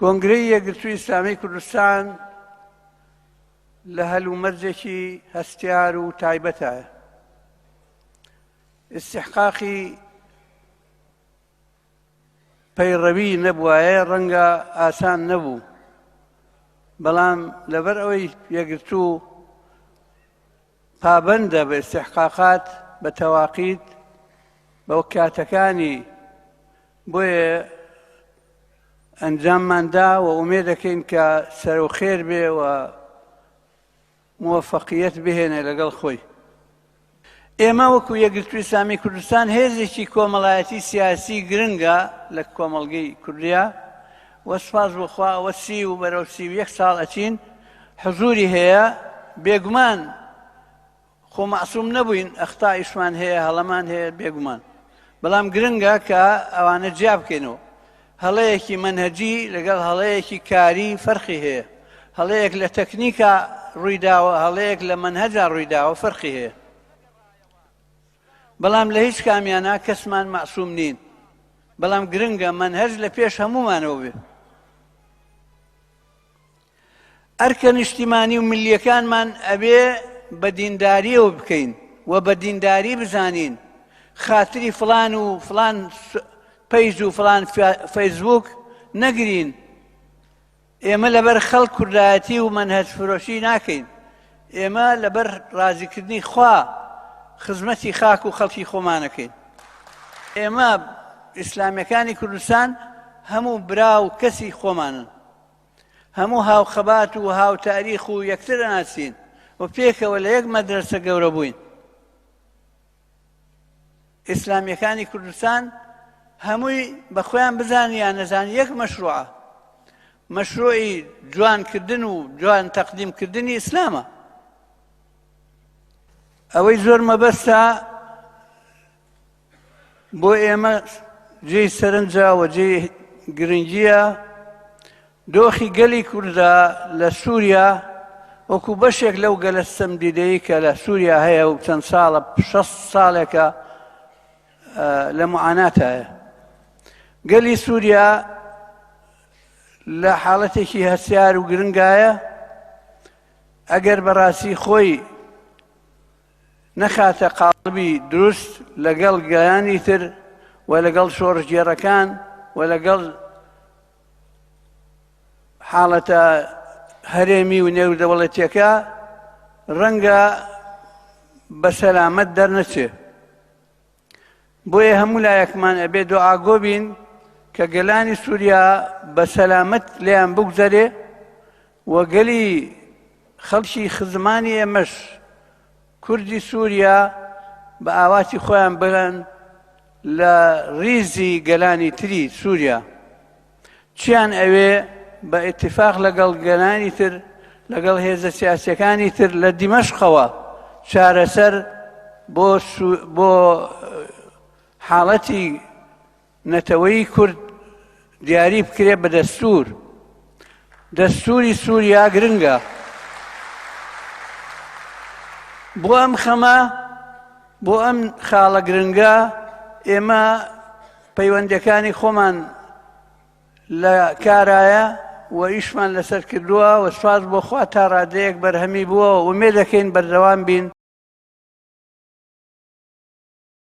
کۆنگرەی یەکگرتووی ئیسلامی کوردستان لە هەلومەرجێکی هەستیار و تایبەتایە. استحقاقی پەیڕەوی نەبوایە، ڕەنگە ئاسان نەبوو، بەڵام لەبەر ئەوەی یەکگرتوو پابەندە بە استحقاقات بە تەواقیت بە کاتەکانی، بۆیە ئەنجامماندا و ئومێد دەکەین کە سەرۆخێر بێ و موفەقیەت بهێنێ لەگەڵ خۆی. ئێمە وەکو یەکگرتووی ئیسلامی کوردستان هێزێکی کۆمەڵایەتی سیاسی گرنگە لە کۆمەڵگەی کوردیا، وە سوپاس بۆخوا ئەوە 30 و بەرەو 31 ساڵ ئەچین، حزوری هەیە، بێگومان خۆ مەعسووم نەبووین، ئەختائیشمان هەیە، هەڵەمان هەیە بێگومان، بەڵام گرنگە کە ئەوانە جیا بکەینەوە. هەڵەیەکی مەنهەجی لەگەڵ هەڵەیەکی کاری فەرقی هەیە، هەڵەیەک لە تەکنیکە ڕوویداوە، هەڵەیەک لە مەنهەجا ڕوویداوە، فەرقی هەیە، بەڵام لە هیچ کامیانە کەسمان مەعسووم نین، بەڵام گرنگە مەنهەج لە پێش هەمومانەوە بێ. ئەرکە نیشتیمانی و ملیەکانمان ئەبێ بە دینداریەوە بکەین و بە دینداری بزانین، خاتری فڵان و فڵان پەیج و فڵان فەیسبوک نەگرین. ئێمە لەبەر خەڵک کوردایەتی و مەنهەج فرۆشی ناکەین، ئێمە لەبەر ڕازیکردنی خوا خزمەتی خاک و خەڵکی خۆمانەکەین. ئێمە ئیسلامیەکانی کوردستان هەموو برا و کەسی خۆمانن، هەموو هاوخەبات و هاو تاریخ و یەکتر ئەناسین و پێکەوە لە یەک مەدرسە گەورە بووین. ئیسلامیەکانی کوردستان هەمووی بە خۆیان بزانن یان نەزانن یەک مەشروعە، مەشروعی جوانکردن و جوان تەقدیمکردنی ئیسلامە. ئەوەی زۆر مەبەستە بۆ ئێمە جێی سەرنجە و جێی گرنگیە دۆخی گەلی کوردە لە سووریا وەکو بەشێک لەو گەلە سەمدیدەیی کە لە سووریا هەیە و چەند ساڵە 6 ساڵێکە لە معاناتە هەیە. گەلی سووریا لە حاڵەتێکی هەسیار و گرنگایە، ئەگەر بەڕاستی خۆی نەخاتە قاڵبی دروست لەگەڵ گەیانی تر و لەگەڵ شۆڕژگێڕەکان و لەگەڵ حاڵەتە هەرێمی و نێودەوڵەتیەکە، ڕەنگە بە سەلامەت دەرنەچێ. بۆیە هەموو لایەکمان ئەبێ دوعاگۆ بین کە گەلانی سووریا بە سەلامەت لێیان بگوزەرێ و گەلی خەڵکی خزمانی ئێمەش کوردی سووریا بە ئاواتی خۆیان بگەن لە ڕیزی گەلانی تری سووریا. چیان ئەوێ بە ئیتیفاق لەگەڵ گەلانی تر، لەگەڵ هێزە سیاسیەکانی تر لە دیمەشقەوە چارەسەر بۆ حاڵەتی نەتەوەیی کورد دیاری بکرێ بە دەستوور. دەستووری سووریا گرنگە. بۆ ئەم خەمە، بۆ ئەم خاڵە گرنگە، ئێمە پەیوەندیەکانی خۆمان لە کارایە و ئیشمان لەسەر کردووە و سوپاس بۆ خوا تا ڕادەیەک بەرهەمی بووە و ئومێد دەکەین بەردەوام بین.